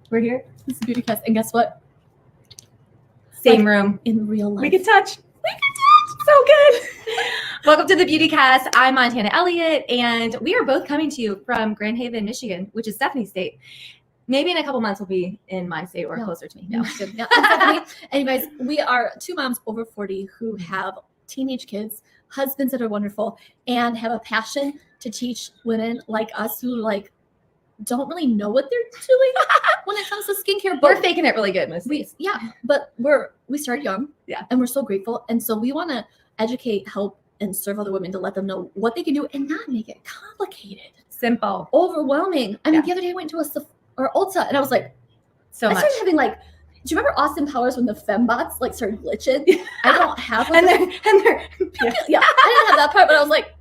We're here. This is BeautyCast, and guess what? Same room. In real life. We can touch. So good. Welcome to the BeautyCast. I'm Montana Elliott, and we are both coming to you from Grand Haven, Michigan, which is Stephanie's state. Maybe in a couple months we'll be in my state or closer to me. No. Anyways, we are two moms over 40 who have teenage kids, husbands that are wonderful, and have a passion to teach women like us who don't really know what they're doing when it comes to skincare. But we're faking it really good, mostly. But we started young, and we're so grateful, and so we want to educate, help, and serve other women to let them know what they can do and not make it complicated, simple, overwhelming. I mean, the other day I went to Ulta, and I was like, I started having do you remember Austin Powers when the fembots started glitching? I don't have and they're I didn't have that part, but I was like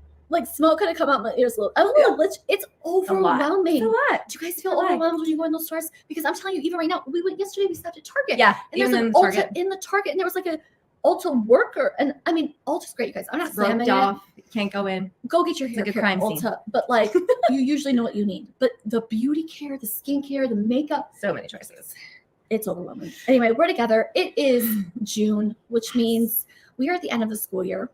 smoke could have come out my ears a little. I was a little glitch. It's overwhelming. It's a lot. Do you guys feel overwhelmed when you go in those stores? Because I'm telling you, even right now, we went yesterday. We stopped at Target. Yeah, and there's an Ulta in the Target, and there was a Ulta worker, and I mean, Ulta's great, you guys. I'm not slamming it. Can't go in. Go get your hair care at Ulta, but you usually know what you need. But the beauty care, the skincare, the makeup, so many choices. It's overwhelming. Anyway, we're together. It is June, which means we are at the end of the school year.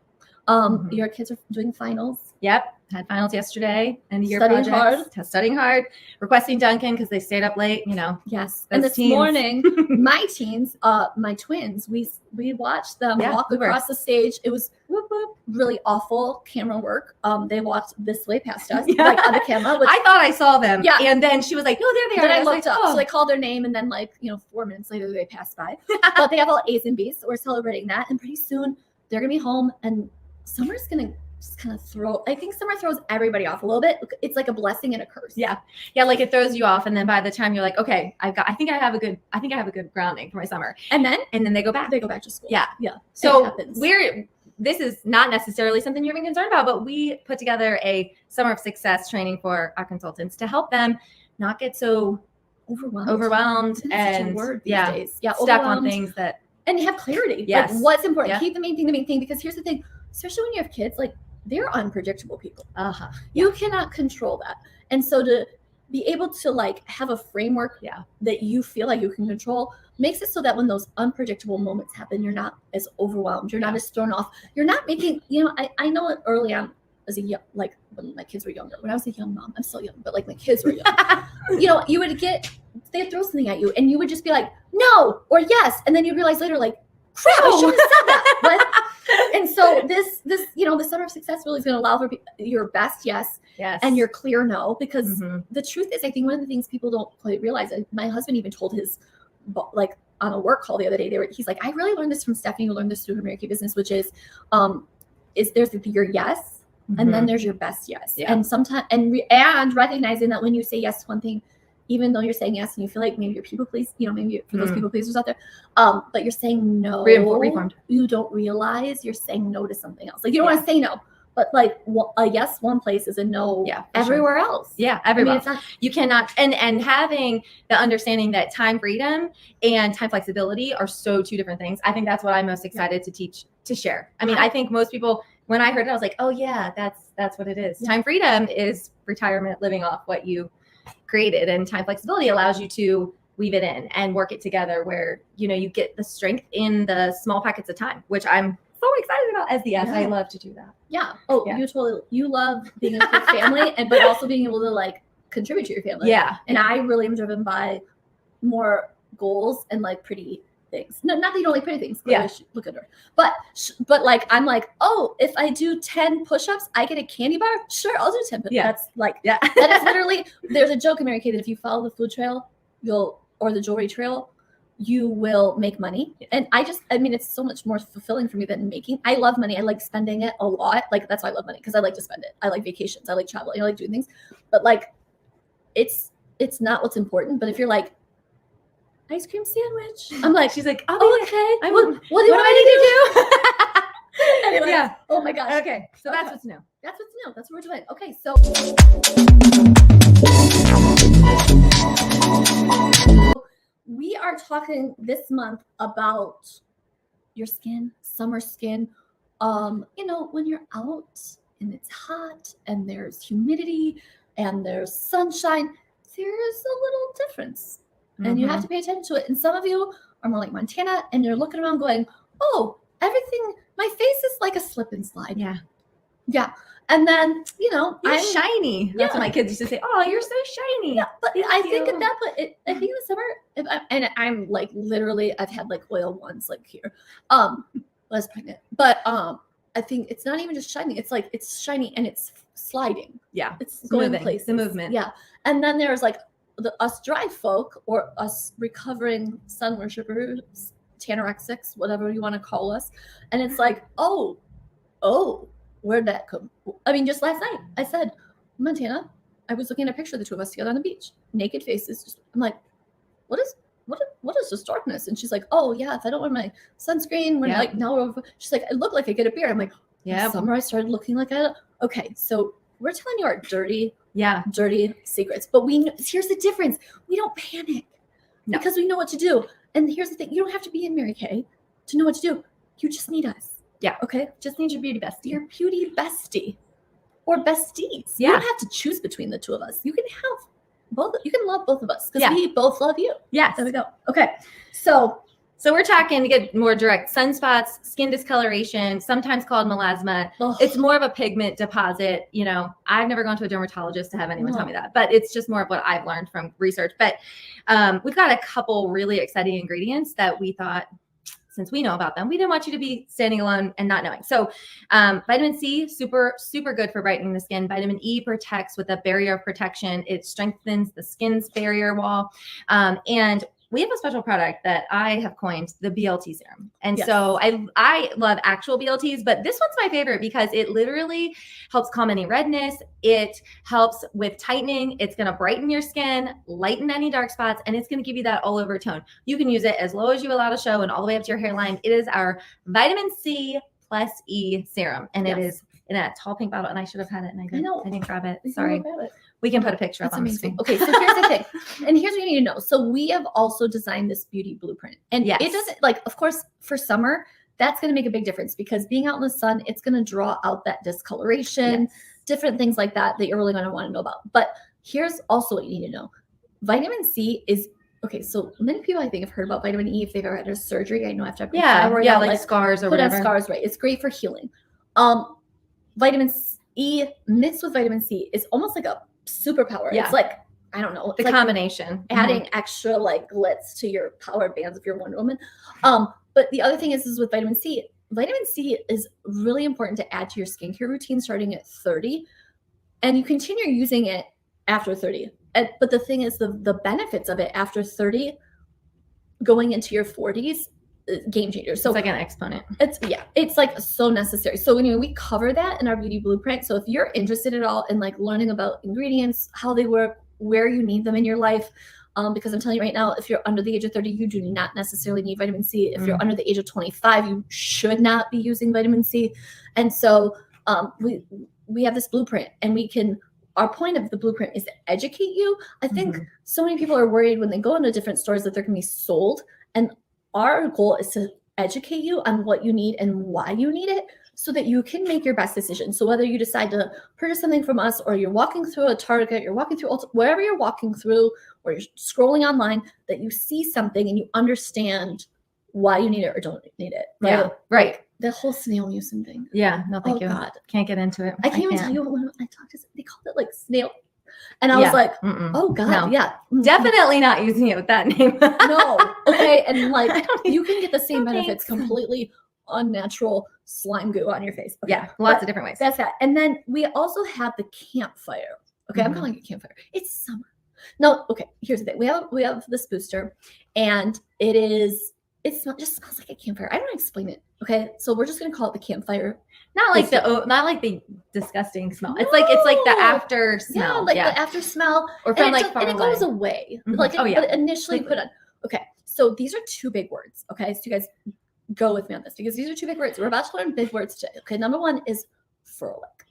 Your kids are doing finals. Yep. Had finals yesterday. End of year studying projects. Studying hard. Requesting Dunkin' because they stayed up late, Yes. And this morning, my teens, my twins, we watched them walk across the stage. It was really awful camera work. They walked this way past us, on the camera. Which, I thought I saw them. Yeah. And then she was like, "Oh, there they are." Then I looked up. So they called their name, and then 4 minutes later they passed by. But they have all A's and B's, so we're celebrating that. And pretty soon they're gonna be home, and Summer's gonna just kind of I think summer throws everybody off a little bit. It's like a blessing and a curse. Yeah. It throws you off, and then by the time you're like, okay, I think I have a good grounding for my summer. And then they go back. They go back to school. Yeah. So this is not necessarily something you're even concerned about, but we put together a summer of success training for our consultants to help them not get so overwhelmed and days. stuck on things and have clarity. Yes. What's important. Keep the main thing, because here's the thing, especially when you have kids, they're unpredictable people. You cannot control that. And so to be able to have a framework that you feel like you can control makes it so that when those unpredictable moments happen, you're not as overwhelmed. You're not as thrown off. You're not making, I know it early on as a young, when my kids were younger, when I was a young mom, I'm still young, but my kids were young, you would they'd throw something at you and you would just be like, no, or yes. And then you realize later, crap, I shouldn't have said that. But, and so this, the Center of Success really is going to allow for your best yes, and your clear no, because the truth is, I think one of the things people don't quite realize, and my husband even told his, on a work call the other day, he's like, I really learned this from Stephanie, who learned this through her American business, which is there's your yes, and then there's your best yes. And sometimes, and recognizing that when you say yes to one thing, even though you're saying yes and you feel like maybe you're people please, maybe for those people pleasers out there, but you're saying no. Reformed. You don't realize you're saying no to something else. You don't want to say no, but a yes one place is a no everywhere else. Yeah, everywhere. You cannot. And having the understanding that time freedom and time flexibility are so two different things. I think that's what I'm most excited to share. I mean, I think most people, when I heard it, I was like, oh yeah, that's what it is. Time freedom is retirement, living off what you created, and time flexibility allows you to weave it in and work it together where you get the strength in the small pockets of time, which I'm so excited about as the yes. I love to do that. You love being a good family but also being able to contribute to your family. And I really am driven by more goals and pretty things. No, not that you don't like pretty things. Look at her. But I'm oh, if I do 10 push-ups, I get a candy bar. Sure, I'll do 10 push-ups. That's that is literally. There's a joke in Mary Kay that if you follow the food trail, or the jewelry trail, you will make money. And it's so much more fulfilling for me than making. I love money. I like spending it a lot. That's why I love money, because I like to spend it. I like vacations. I like traveling. I like doing things. But it's not what's important. But if you're ice cream sandwich, I'm she's like, oh, okay. What do I need to do? Anyway, oh my gosh. Okay, so that's what's new. That's what's new. That's what we're doing. Okay, so we are talking this month about your skin, summer skin. When you're out and it's hot and there's humidity and there's sunshine, there's a little difference. and you have to pay attention to it. And some of you are more like Montana, and you're looking around going, oh, everything, my face is like a slip and slide. Yeah. And then, you're shiny. That's what my kids used to say. Oh, you're so shiny. Yeah, but I think in the summer, and I'm like literally, I've had like oil once, like here, was pregnant. But I think it's not even just shiny. It's like it's shiny and it's sliding. Yeah, it's going moving, places. The movement. Yeah, and then there's like us dry folk or us recovering sun worshipers, tanorexics, whatever you want to call us, and it's like, oh. Where'd that come? I mean, just last night, I said, Montana, I was looking at a picture of the two of us together on the beach, naked faces. I'm like, what is this darkness? And she's like, oh yeah, if I don't wear my sunscreen, we're like now we're over. She's like, I look like I get a beard. I'm like, yeah. Summer I started looking like I. Okay, so we're telling you our dirty secrets, but here's the difference: we don't panic because we know what to do. And here's the thing: you don't have to be in Mary Kay to know what to do. You just need us. Yeah. Okay. Just need your beauty bestie. Your beauty bestie. Or besties. Yeah. You don't have to choose between the two of us. You can have both. You can love both of us because we both love you. Yes. There we go. Okay. So we're talking to get more direct sunspots, skin discoloration, sometimes called melasma. It's more of a pigment deposit. I've never gone to a dermatologist to have anyone tell me that, but it's just more of what I've learned from research. But we've got a couple really exciting ingredients that we thought, since we know about them, we didn't want you to be standing alone and not knowing. So vitamin C, super, super good for brightening the skin. Vitamin E protects with a barrier of protection. It strengthens the skin's barrier wall. And we have a special product that I have coined, the BLT serum. And so I love actual BLTs, but this one's my favorite because it literally helps calm any redness. It helps with tightening. It's going to brighten your skin, lighten any dark spots, and it's going to give you that all over tone. You can use it as low as you allow to show and all the way up to your hairline. It is our vitamin C plus E serum. And it is in a tall pink bottle, and I should have had it, and I didn't grab it. Sorry. We can put a picture up on the screen. Okay, so here's the thing. And here's what you need to know. So we have also designed this beauty blueprint. And it doesn't, of course, for summer, that's going to make a big difference because being out in the sun, it's going to draw out that discoloration, different things like that you're really going to want to know about. But here's also what you need to know. Vitamin C is, okay, so many people I think have heard about vitamin E if they've ever had a surgery. I know after like scars or whatever. Put on scars, right. It's great for healing. Vitamin E mixed with vitamin C is almost like a superpower. It's like, I don't know. The combination. Adding extra glitz to your power bands if you're Wonder Woman. But the other thing is with vitamin C is really important to add to your skincare routine starting at 30. And you continue using it after 30. But the thing is the benefits of it after 30 going into your 40s, game changer. So it's like an exponent. It's like so necessary. So anyway, we cover that in our beauty blueprint. So if you're interested at all in learning about ingredients, how they work, where you need them in your life, because I'm telling you right now, if you're under the age of 30, you do not necessarily need vitamin C. If you're under the age of 25, you should not be using vitamin C. And so we have this blueprint, and our point of the blueprint is to educate you. I think so many people are worried when they go into different stores that they're going to be sold. And our goal is to educate you on what you need and why you need it so that you can make your best decision. So whether you decide to purchase something from us or you're walking through a Target, you're walking through wherever you're walking through, or you're scrolling online, that you see something and you understand why you need it or don't need it. Right? Yeah, right. The whole snail mucin thing. Yeah, no, thank you. God. Can't get into it. I can't even tell you when I talked to they called it snail. And I was like, oh God, definitely not using it with that name. No. Okay. And you can get the same benefits completely unnatural slime goo on your face. Okay. Yeah. Lots of different ways. That's that. And then we also have the campfire. Okay. I'm calling it campfire. It's summer. No. Okay. Here's the thing. We have this booster, and it just smells like a campfire. I don't explain it. Okay. So we're just going to call it the campfire. Not like the disgusting smell. It's like the after smell. Yeah, the after smell. Or from and it goes away. But initially put on. Okay. So these are two big words. Okay. So you guys go with me on this because these are two big words. We're about to learn big words today. Okay. Number one is fur-like.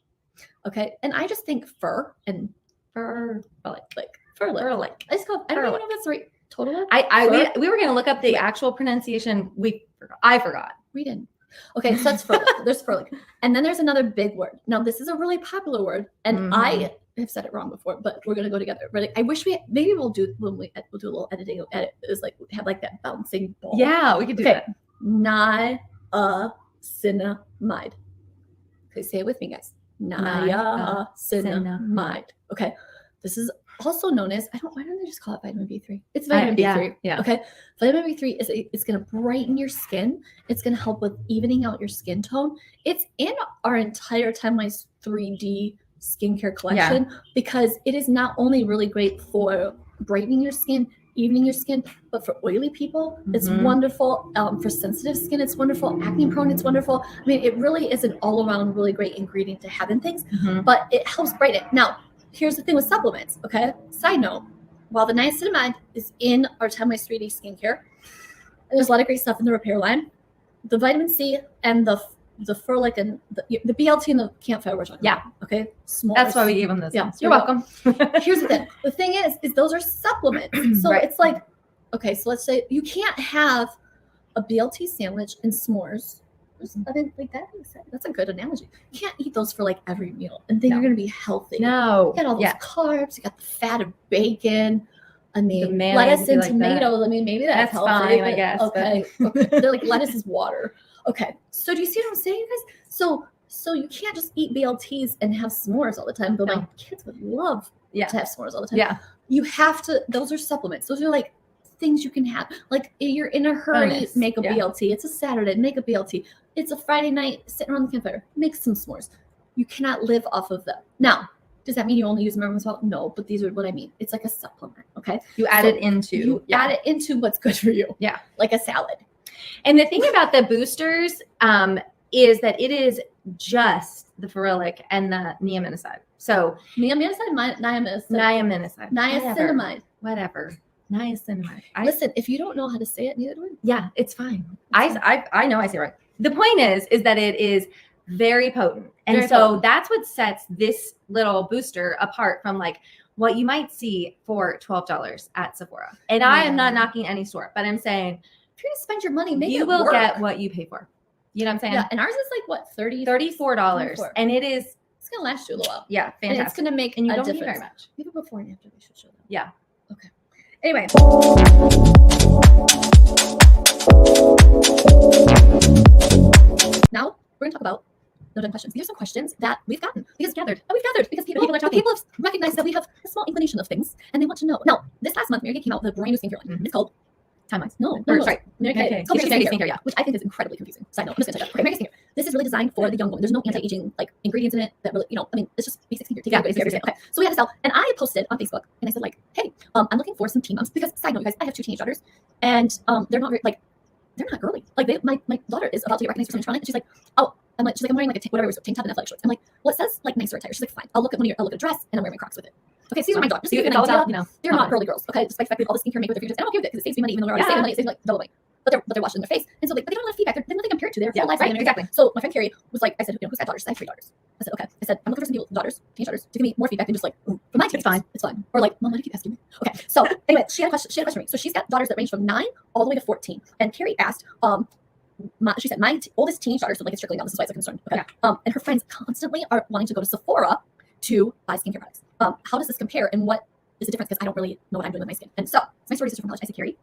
Okay. And I just think fur and fur-like. Fur-like. I don't even know if that's right. Totally. We were going to look up the actual pronunciation. I forgot. We didn't. Okay, so that's frolic. There's frolic. And then there's another big word. Now, this is a really popular word, and I have said it wrong before, but we're gonna go together. But I wish maybe we'll do a little editing. Edit is like have like that bouncing ball. Yeah, we could do that. Niacinamide. Okay, say it with me, guys. Niacinamide. Okay, this is also known as why don't they just call it vitamin B3? It's vitamin B3. Yeah. Okay. Vitamin B3 it's gonna brighten your skin. It's gonna help with evening out your skin tone. It's in our entire Timewise 3D skincare collection because it is not only really great for brightening your skin, evening your skin, but for oily people, it's wonderful. For sensitive skin, it's wonderful. Acne prone, it's wonderful. I mean, it really is an all-around really great ingredient to have in things, but it helps brighten. Now, here's the thing with supplements, okay? Side note, while the niacinamide is in our Timewise 3D skincare, and there's a lot of great stuff in the repair line, the vitamin C and the ferlic and the BLT and the campfire we're talking about, okay? S'mores. That's why we gave them this. Yeah, You're welcome. Here's the thing. The thing is those are supplements. So it's like, okay, so let's say you can't have a BLT sandwich and s'mores. I mean, like that's a good analogy. You can't eat those for like every meal and think you're going to be healthy. No. You got all those carbs. You got the fat of bacon. I mean, lettuce and tomatoes. I mean, maybe that's healthy, fine, I guess. Okay. They're like lettuce is water. Okay. So do you see what I'm saying, you guys? So you can't just eat BLTs and have s'mores all the time. But my kids would love to have s'mores all the time. Yeah. You have to. Those are supplements. Those are like things you can have. Like you're in a hurry, make a BLT. It's a Saturday, make a BLT. It's a Friday night, sitting around the campfire, make some s'mores. You cannot live off of them. Now, does that mean you only use them as well? No, but these are what I mean. It's like a supplement, okay? You add it into. Add it into what's good for you. Yeah. Like a salad. And the thing about the boosters is that it is just the ferulic and the niacinamide. So niacinamide. Whatever. Niacinamide. Listen, if you don't know how to say it, neither do I. Yeah, it's fine. I know I say it right. The point is that it is very potent. And that's what sets this little booster apart from like what you might see for $12 at Sephora. And I am not knocking any store, but I'm saying if you're going to spend your money, you will get what you pay for. You know what I'm saying? Yeah, and ours is like what, $34. And it's going to last you a little while. Yeah, fantastic. And it's going to make and you a don't difference. Need very much. Even before and after we should show them. Yeah. Okay. Anyway. Now we're going to talk about no done questions. These are some questions that we've gotten because people are talking. People have recognized that we have a small inclination of things and they want to know. Now, this last month, Mary Kay came out with a brand new skincare line. It's called Timewise. Sorry. Mary Kay. It's called Mary Kay Skincare, which I think is incredibly confusing. Side note, I'm just going to say that. Okay, Mary Kay Skincare. This is really designed for the young woman. There's no anti-aging like ingredients in it that really, I mean, it's just basic skincare. Okay. So we had to sell, and I posted on Facebook and I said like, hey, I'm looking for some teen moms because side note, you guys, I have 2 teenage daughters, and they're not very, they're not girly. Like my daughter is about to get recognized for something and she's like, oh. She's like, I'm wearing like a tank top and athletic shorts. I'm like, well, it says like nicer attire. She's like, fine. I'll look at a dress and I'm wearing my Crocs with it. Okay, so these are my daughters. Just they're not girly girls. Okay, despite the fact we have all this skincare make with their futures, and I'm okay with it because it saves me money, even though they're already saving money. It saves me like double money. But they're washing their face, and so but they don't have enough feedback. They don't think I'm compared to their whole life. Right, exactly. So my friend Carrie was like, I said, who's got daughters? I have 3 daughters. I said, okay. I said, I'm looking for some people, teenage daughters, to give me more feedback than just like, for my kids, it's fine. Or like, Mom, why do you keep asking me? Okay, so anyway, she had a question for me. So she's got daughters that range from 9 all the way to 14, and Carrie asked, she said, my oldest teenage daughter, so like it's trickling down. This is why it's a concern. Okay. Yeah. And her friends constantly are wanting to go to Sephora to buy skincare products. How does this compare, and what is the difference? Because I don't really know what I'm doing with my skin. And so, my story is from college. I said, Carrie.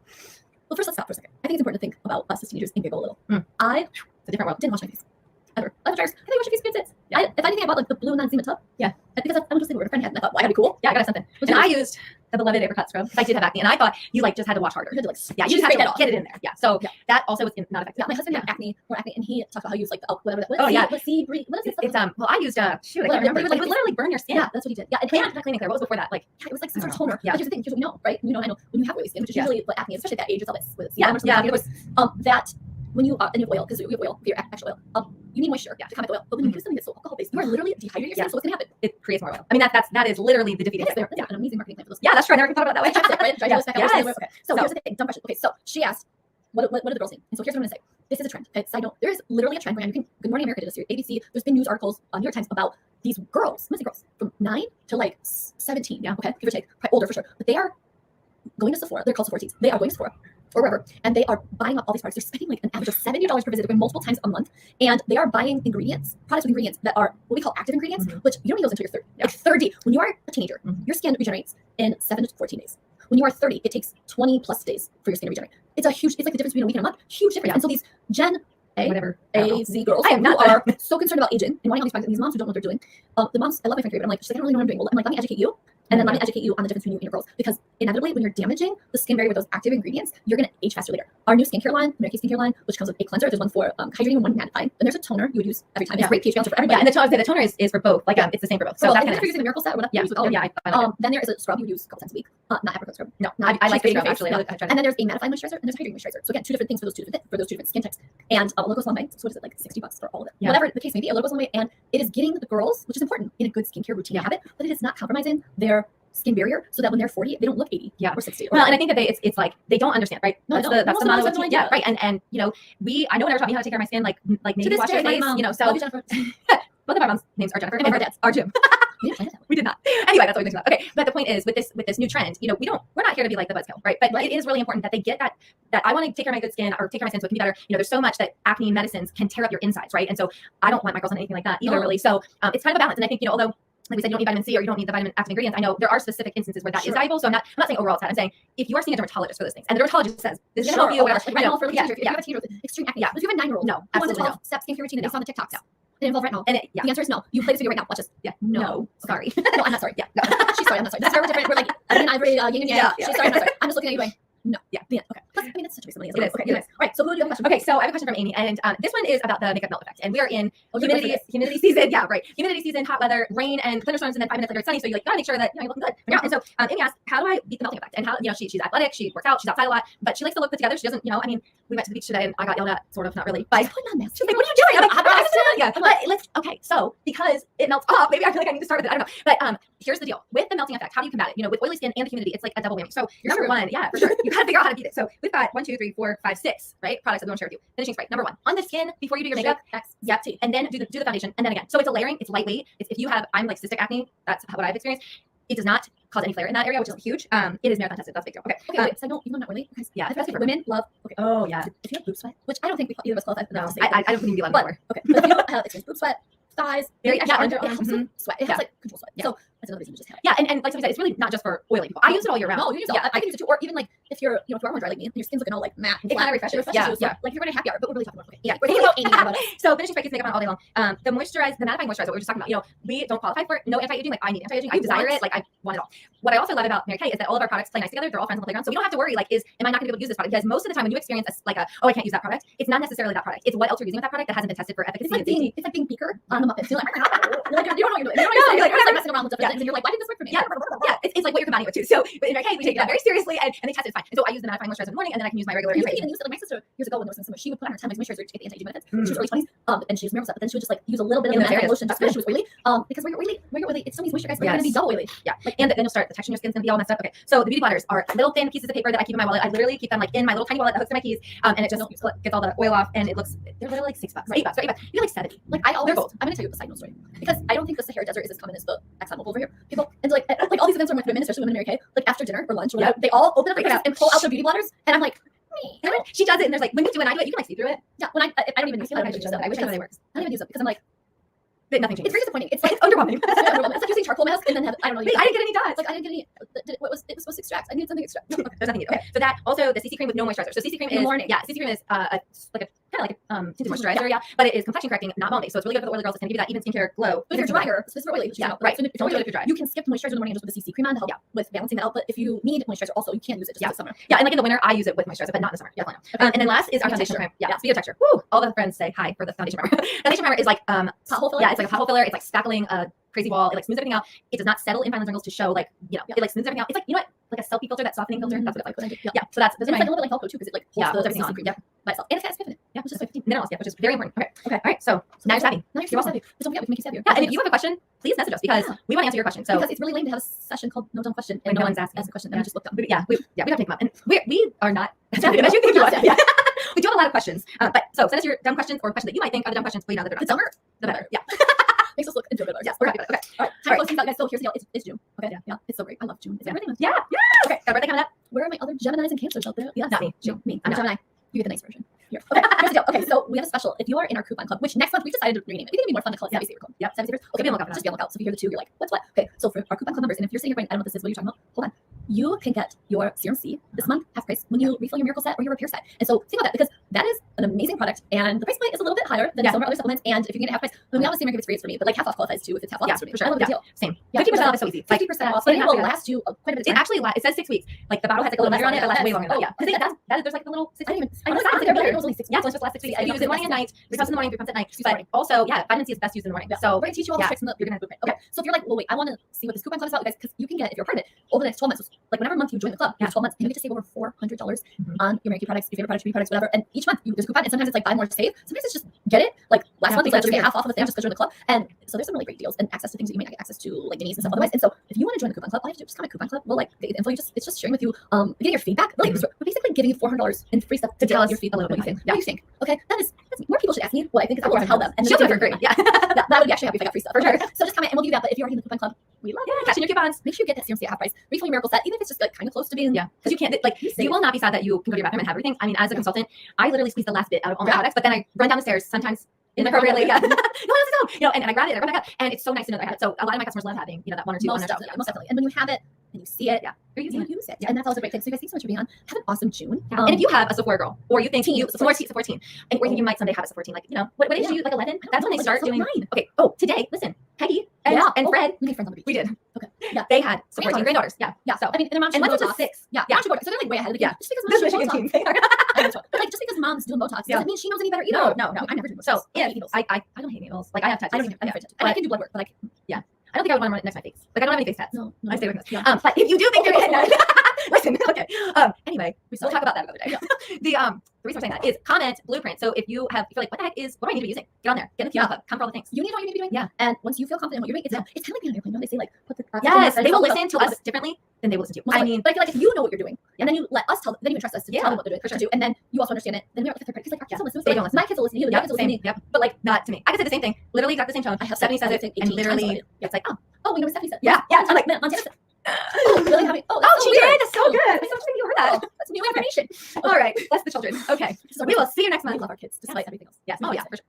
Well, first let's stop for a second. I think it's important to think about us as teenagers and giggle a little. It's a different world. Didn't wash my face ever. I have jars. I think wash my face good. Yeah. If anything, I bought like the blue non-Zima tub. Yeah. Because I went to sleep with a friend had, and I thought, well, I gotta be cool. Yeah, I gotta have something. And I used the beloved apricot scrub because I did have acne, and I thought you like just had to wash harder. You had to you just had to get it in there. Yeah. So that also was not effective. Yeah, my husband had more acne, and he talked about how he used like the whatever that was. Oh yeah. What is it? It's well, I used I can't remember. It would literally burn your skin. Yeah, that's what he did. Yeah, and not cleaning clear. What was before that? Like it was like some sort of toner. Yeah. But here's the thing. Here's what we know, right? I know when you have oily skin, which is usually what acne is, especially at that age, it's all this with that when you and you have oil, because you have oil, your actual oil, you need moisture to combat the oil. But when you use something that's so alcohol-based, you are literally dehydrating yourself. So what's gonna happen? It creates more oil. I mean, that is literally the defeating. Yes, an amazing marketing plan for this. Yeah, that's true. I never thought about it that way. Yes. Okay. So here's the thing. Dumb question. Okay, so she asked, what do the girls need? And so here's what I'm gonna say. This is a trend. Okay, side note. There is literally a trend where Good Morning America did this here. ABC. There's been news articles on New York Times about these girls, mostly girls, from 9 to like 17. Yeah. Okay, give or take, probably older for sure. But they are going to Sephora. They're called Sephora teens. They are going to Sephora. or wherever, and they are buying up all these products. They're spending like an average of $70 per visit. They're going multiple times a month, and they are buying products with ingredients that are what we call active ingredients, which you don't need those until you're 30. Like 30, when you are a teenager, your skin regenerates in 7 to 14 days. When you are 30, it takes 20 plus days for your skin to regenerate. It's like the difference between a week and a month. Huge difference. And so these Gen Z girls who are so concerned about aging and wanting all these products, and these moms who don't know what they're doing. The moms, I love my friend Carrie, but I'm like, she's like, I don't really know what I'm doing. Well, I'm like, let me educate you. And then let me educate you on the difference between you and your girls. Because inevitably, when you're damaging the skin barrier with those active ingredients, you're going to age faster later. Our new skincare line, Mary Kay skincare line, which comes with a cleanser, there's one for hydrating and one mattifying. And there's a toner you would use every time. It's great pH balance for everybody. Yeah, and the toner is for both. Like, it's the same for both. So that's kind of using the Miracle Set or whatever. Yeah, then there is a scrub you would use a couple times a week. Not apricot scrub. No, I like the scrub actually. And then there's a mattifying moisturizer and there's a hydrating moisturizer. So again, two different things for those two different skin types. And a little goes a long way. So what is it, like $60 for all of it? Yeah. Whatever the case may be, a little goes a long way. And it is getting the girls, which is important, in a good skincare routine habit, but it is not compromising their skin barrier so that when they're 40 they don't look 80 or 60. Well, and I think that it's like they don't understand, right? No, that's the motto. Yeah, right. And you know, I know whenever taught me how to take care of my skin, like maybe wash your face, you know. So both of our moms' names are Jennifer, and our dads are Jim. We did not. Anyway, that's what we think about. Okay, but the point is with this new trend, you know, we're not here to be like the buzzkill, right? But it is really important that they get that I want to take care of my good skin or take care of my skin so it can be better. You know, there's so much that acne medicines can tear up your insides, right? And so I don't want my girls on anything like that either, really. So it's kind of a balance. And I think, you know, although like we said, you don't need vitamin C or you don't need the vitamin active ingredients. I know there are specific instances where that is valuable. So I'm not saying overall it's bad. I'm saying if you are seeing a dermatologist for those things and the dermatologist says this is going to help you, whatever. If you have a teenager with extreme acne, if you have a 9-year-old, no, absolutely no. Step skincare routine that they saw on the TikToks. It involves right now. And the answer is no. You play this video right now. Watch this. Yeah. No. Sorry. No, I'm not sorry. Yeah. No. She's sorry. I'm not sorry. That's very different. We're like Ebony and Ivory, yin and yang. She's sorry. I'm not sorry. I'm just looking at you going, no. Yeah. Okay. Plus, I mean, that's such a recently. Okay. All right. So who do you have a question? Okay. So I have a question from Amy, and this one is about the makeup melt effect. And we are in humidity season. Yeah, right. Humidity season, hot weather, rain, and thunderstorms, and then 5 minutes later it's sunny. So you gotta make sure that you're looking good. Yeah. And so Amy asked, how do I beat the melting effect? And how, you know, she's athletic, she works out, she's outside a lot, but she likes to look put together. She doesn't, you know, I mean, we went to the beach today and I got yelled at, sort of, not really. But she's like, what are you doing? I'm like, but okay. So because it melts off, maybe I feel like I need to start with it. I don't know. But here's the deal with the melting effect. How do you combat it? You know, with oily skin and the humidity, it's like a double whammy. So number one, yeah, for sure, you gotta figure out how to beat it. So we've got 1, 2, 3, 4, 5, 6, right? Products that we want to share with you. Finishing spray. Number 1 on the skin before you do your makeup. Yep. And then do the foundation, and then again. So it's a layering. It's lightweight. If you have, I'm like cystic acne. That's what I've experienced. It does not cause any flare in that area, which is huge. It is marathon tested. That's a big deal. Okay. Wait, so I don't, even though I'm not really. Because, yeah. For women love. Okay. Oh yeah. If you have boob sweat, which I don't think either of us qualify for that. No, I don't think you'd be allowed more. Okay. But if you have experience boob sweat, thighs, very underarms, sweat. It has like control sweat. So that's another reason to just have it. Yeah, and like somebody said, it's really not just for oily people. I use it all year round. No, you use it. Yeah, I can use it too. Or even like if you're, you know, if you're more dry like me and your skin's looking all like matte and it kind of refreshes. Yeah. Like you're going to happy hour, but we're really talking about we're thinking about Amy. So finishing spray gets makeup on all day long. The mattifying moisturizer, what we were just talking about, you know, we don't qualify for it. No anti-aging. Like I need anti-aging. I desire it. Like I want it all. What I also love about Mary Kay is that all of our products play nice together. They're all friends on the playground, so we don't have to worry. Like, am I not going to be able to use this product? Because most of the time, when you experience I can't use that product, it's not necessarily that product. It's what else you're using with that product that hasn't been tested for efficacy. It's like being Beaker on the Muppets. You're like, you don't know what you're doing. You're like messing around with different things, and you're like, why did this work for me? Yeah, it's like what you're combining with too. So, but in Mary Kay, we take that very seriously, and they test it fine. And so I use the mattifying moisturizer in the morning, and then I can use my regular. You can even use it. Like my sister years ago when there was some summer, she would put on her 10 moisturizer to get the anti-aging benefits. She was early 20s, and she was Miracle Set, but then she would just like use a little bit of the mattifying lotion just because she was oily. Because when you're oily, it's so many moisturizer guys, you're going to be double oily. Yeah, and then you'll start the texture in your skin's going to be all messed up. Okay, so the beauty blenders are little thin pieces of paper that I keep in my wallet. I literally keep them like in my little tiny wallet that hooks to my keys, and it just gets all the oil off, and it looks, they're literally like $6, $8, $8. You get like 70. Like I'm going to tell you a side note story because I don't think the Sahara Desert is as common as the Exxon Mobil over here. People and like all these events are with women, especially women in Mary Kay, like after dinner or lunch or whatever, they all open up their and pull out their beauty blenders, and I'm like, me. She does it, and there's like when you do it, and I do it, you can like see through it. Yeah, when I don't even use them. I wish it works. I don't even use them because I'm like, nothing changes. It's very disappointing. It's like underwhelming. It's like using charcoal mask and then I don't know. I didn't get any dots. Like I didn't get any. It was supposed to extract. I needed something to extract. No, there's nothing. Okay, so that also the CC cream with no moisturizer. So CC cream is morning. Yeah, CC cream is tinted moisturizer. Yeah, but it is complexion correcting, not bone based. So it's really good for the oily girls. It's gonna give you that even skincare glow. But if you're drier, so this is for oily. Yeah, right. It's really good if you're dry. You can skip moisturizer in the morning just with the CC cream on to help with balancing that out. But if you need moisturizer, also you can use it just in the summer. Yeah, and like in the winter, I use it with moisturizer, but not in the summer. Yeah, and then last is our foundation primer. Yeah, speaking of texture, woo! All the friends say hi for the foundation primer. Foundation primer is like pothole filler. Yeah, it's like a pothole filler. It's like spackling a crazy wall. It like smooths everything out. It does not settle in fine lines wrinkles to show like, you know, it like smooths everything out. It's like, you know what, like a selfie filter, that softening filter. That's what it's like. Yeah. So that's like a little bit like Velcro too, because it like holds everything on. Yeah, by itself. And it's got spiffing. Yeah, which is like minerals, which is very important. Okay. All right. So now you're savvy. Now you're savvy. But don't forget, we can make you savvier. Yeah, and if you have a question, please message us because we want to answer your question. So because it's really lame to have a session called No Dumb Question and no one's asking a question and we just look dumb. We have to take them up, and we are not as you think you are. Yeah. We do have a lot of questions, but so send us your dumb questions or questions that you might think are the dumb questions. Please, the dumber, the better. Yeah. Makes us look enjoyable. Yes, we're happy about it. Okay. All right. Time closing out, guys. So here's the deal. It's June. Okay. Yeah. It's so great. I love June. It's everything. Yeah. Okay. Got a birthday coming up. Where are my other Geminis and Cancers out there? Yes. Not me. No, me. I'm a Gemini. You get the nice version. Here. Okay, here's the deal. Okay, so we have a special. If you are in our coupon club, which next month we've decided to rename it. I think it'd be more fun to call it Savvy Saver Club. Yep. Savvy Savers. So be on the lookout for Just be on the lookout. So if you hear the two, you're like, what's what? Okay, so for our coupon club members, and if you're sitting here going, I don't know what this is, what are you talking about? Hold on. You can get your Serum C this month half price when you refill your Miracle set or your Repair set. And so think about that because that is an amazing product, and the price point is a little bit higher than some of our other supplements. And if you can get half price, then we always say if it's free, it's for me, but like half off qualifies too if it's half off. Yeah, it's for me. for sure. I love the deal. Same. Yeah, 50% off is so easy. 50% off. So It will last you quite a bit of It time. actually it says 6 weeks. Like the bottle has like a little measure on it that lasts way longer than that. Oh, Yeah. Because there's like the little 6 I didn't weeks. even. I know it's not. It was only 6 Yeah, so it's just last 6 weeks. I You use it morning and night. 3 pumps in the morning, 3 pumps at night. But also, yeah, vitamin C is best used in the morning. So we're gonna teach you all the tricks and you're gonna have blueprint. Okay, so if you're like, well, wait, I want to see what this coupon club is about, guys, because you can get if you're part of it over the next 12 months. Like whenever month you join the club, you have 12 months, and you get to save over $400 on your Reiki products, your favorite products, beauty products, whatever. And each month there's a coupon, and sometimes it's like buy more save. Sometimes it's just get it. Like last month, it's like just get half off of a thing just because you're in the club. And so there's some really great deals and access to things that you may not get access to, like minis and stuff otherwise. And so if you want to join the coupon club, all you have to do is just comment coupon club. We'll like get you the info. It's just sharing with you, getting your feedback. Really, we're basically giving you $400 in free stuff to tell us your feedback. What do you think? What do you think? Okay, that's more people should ask me what I think. I will tell them, and she'll do it for free. Yeah, that would be actually happy if I got free stuff for sure. So just comment and we'll give you that. But if you're already in the coupon club, we love it. Catching your coupons. Make sure you get that Serum C at half price. Refill your Miracle set, even if it's just like kind of close to being. Yeah, because you can't like you will not be sad that you can go to your bathroom and have everything. I mean, as a consultant, I literally squeeze the last bit out of all my products, but then I run down the stairs sometimes inappropriately. Yeah, no one else is home. And I grab it, I run back up, and it's so nice to know that I have it. So a lot of my customers love having that one or two. Most definitely. And when you have it and you see it, you're using it. Use it. And that's also a great thing. So you guys, thanks so much for being on. Have an awesome June. And if you have a Sephora girl, or you think Sephora teen, and or you think you might someday have a Sephora teen, like what age do you like 11? That's when they start doing. Okay. Oh, today, listen, Peggy and Fred, we made friends on the beach. We did. Okay. Yeah. They had Sephora teen granddaughters. Yeah. So I mean, and their moms and Botox. Botox 6. Yeah. So they're like way ahead of the game. Just because moms doing Botox. But like just because mom's doing Botox doesn't mean she knows any better either. No. I never do Botox. So I don't hate needles. Like I have tattoos. I don't even. I can do blood work, but I don't think I would want to run it next to my face. Like I don't have any face tats. No. I stay with this. But if you do think you're getting that, listen. Okay. Anyway, we'll talk about that another day. The reason I'm saying that is comment blueprint. So if you're like, what the heck what do I need to be using? Get on there. Get in the coupon club. Come for all the things. You need what you need to be doing. Yeah. And once you feel confident in what you're doing, it's kind of like being on an airplane. Don't they say like put the yes, they will listen to us differently than they will listen to you. I mean, like if you know what you're doing, and then you let us tell them, then you trust us to tell them what they're doing for sure. too, and then you also understand it. Then we have like a third party. Because like our kids will listen. They don't listen. My kids will listen to you. Your kids will listen to me. Yep. But like not to me. I could say the same thing. Literally got the same tone. I have Stephanie says it, and literally it's like oh, we know what Stephanie said. Yeah. I'm like Montana said. Oh, really? She did. That's so good. I don't think you heard that. That's new information. All right. That's the children. Okay. So we will see you next month. We love our kids, despite everything else. Yes. Oh yeah. For sure.